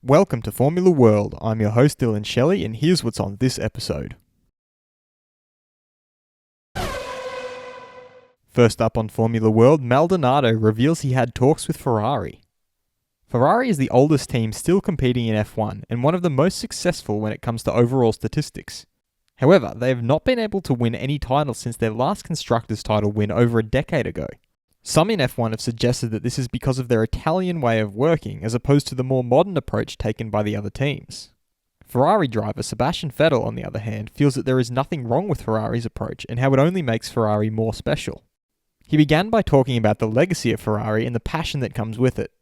Welcome to Formula World. I'm your host Dylan Shelley, and here's what's on this episode. First up on Formula World, Maldonado reveals he had talks with Ferrari. Ferrari is the oldest team still competing in F1 and one of the most successful when it comes to overall statistics. However, they have not been able to win any titles since their last constructors title win over a decade ago. Some in F1 have suggested that this is because of their Italian way of working as opposed to the more modern approach taken by the other teams. Ferrari driver Sebastian Vettel, on the other hand, feels that there is nothing wrong with Ferrari's approach and how it only makes Ferrari more special. He began by talking about the legacy of Ferrari and the passion that comes with it.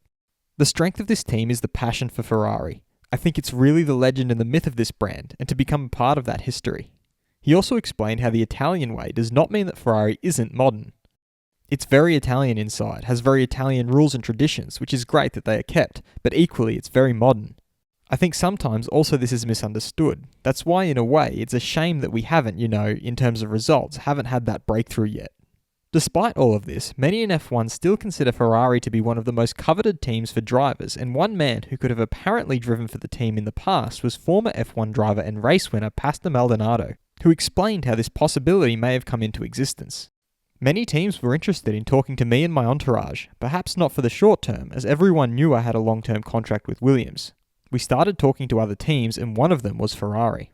The strength of this team is the passion for Ferrari. I think it's really the legend and the myth of this brand, and to become a part of that history. He also explained how the Italian way does not mean that Ferrari isn't modern. It's very Italian inside, has very Italian rules and traditions, which is great that they are kept, but equally it's very modern. I think sometimes also this is misunderstood. That's why in a way it's a shame that we haven't, in terms of results, haven't had that breakthrough yet. Despite all of this, many in F1 still consider Ferrari to be one of the most coveted teams for drivers, and one man who could have apparently driven for the team in the past was former F1 driver and race winner Pastor Maldonado, who explained how this possibility may have come into existence. Many teams were interested in talking to me and my entourage, perhaps not for the short term, as everyone knew I had a long-term contract with Williams. We started talking to other teams, and one of them was Ferrari.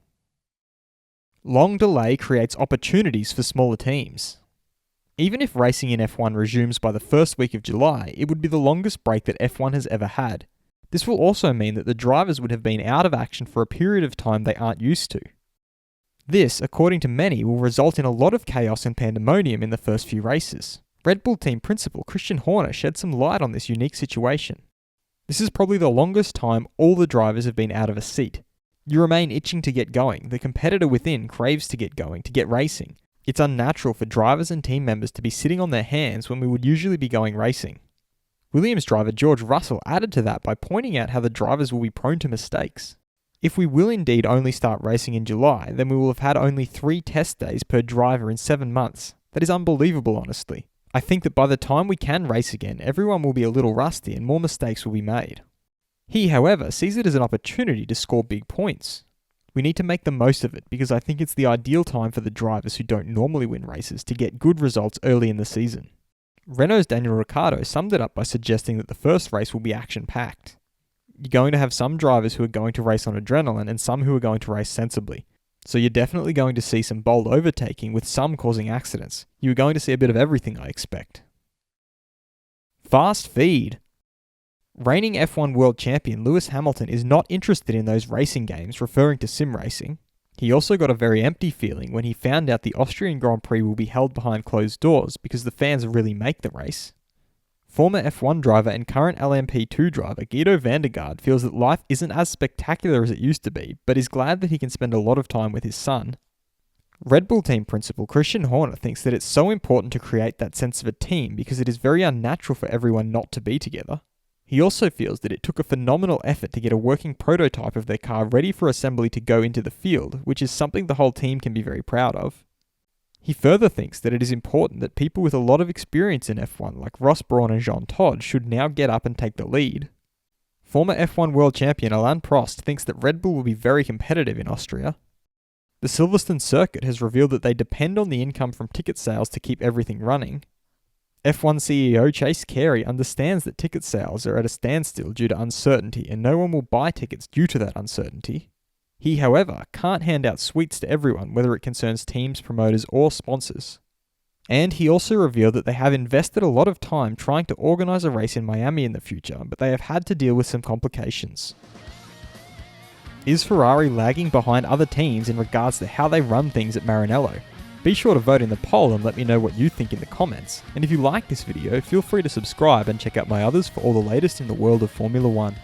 Long delay creates opportunities for smaller teams. Even if racing in F1 resumes by the first week of July, it would be the longest break that F1 has ever had. This will also mean that the drivers would have been out of action for a period of time they aren't used to. This, according to many, will result in a lot of chaos and pandemonium in the first few races. Red Bull team principal Christian Horner shed some light on this unique situation. This is probably the longest time all the drivers have been out of a seat. You remain itching to get going. The competitor within craves to get going, to get racing. It's unnatural for drivers and team members to be sitting on their hands when we would usually be going racing. Williams driver George Russell added to that by pointing out how the drivers will be prone to mistakes. If we will indeed only start racing in July, then we will have had only 3 test days per driver in 7 months. That is unbelievable, honestly. I think that by the time we can race again, everyone will be a little rusty and more mistakes will be made. He, however, sees it as an opportunity to score big points. We need to make the most of it because I think it's the ideal time for the drivers who don't normally win races to get good results early in the season. Renault's Daniel Ricciardo summed it up by suggesting that the first race will be action-packed. You're going to have some drivers who are going to race on adrenaline and some who are going to race sensibly. So you're definitely going to see some bold overtaking with some causing accidents. You're going to see a bit of everything, I expect. Fast feed. Reigning F1 world champion Lewis Hamilton is not interested in those racing games, referring to sim racing. He also got a very empty feeling when he found out the Austrian Grand Prix will be held behind closed doors because the fans really make the race. Former F1 driver and current LMP2 driver Guido van der Garde feels that life isn't as spectacular as it used to be, but is glad that he can spend a lot of time with his son. Red Bull team principal Christian Horner thinks that it's so important to create that sense of a team because it is very unnatural for everyone not to be together. He also feels that it took a phenomenal effort to get a working prototype of their car ready for assembly to go into the field, which is something the whole team can be very proud of. He further thinks that it is important that people with a lot of experience in F1 like Ross Brawn and Jean Todt should now get up and take the lead. Former F1 world champion Alain Prost thinks that Red Bull will be very competitive in Austria. The Silverstone circuit has revealed that they depend on the income from ticket sales to keep everything running. F1 CEO Chase Carey understands that ticket sales are at a standstill due to uncertainty and no one will buy tickets due to that uncertainty. He, however, can't hand out sweets to everyone, whether it concerns teams, promoters, or sponsors. And he also revealed that they have invested a lot of time trying to organise a race in Miami in the future, but they have had to deal with some complications. Is Ferrari lagging behind other teams in regards to how they run things at Maranello? Be sure to vote in the poll and let me know what you think in the comments. And if you like this video, feel free to subscribe and check out my others for all the latest in the world of Formula 1.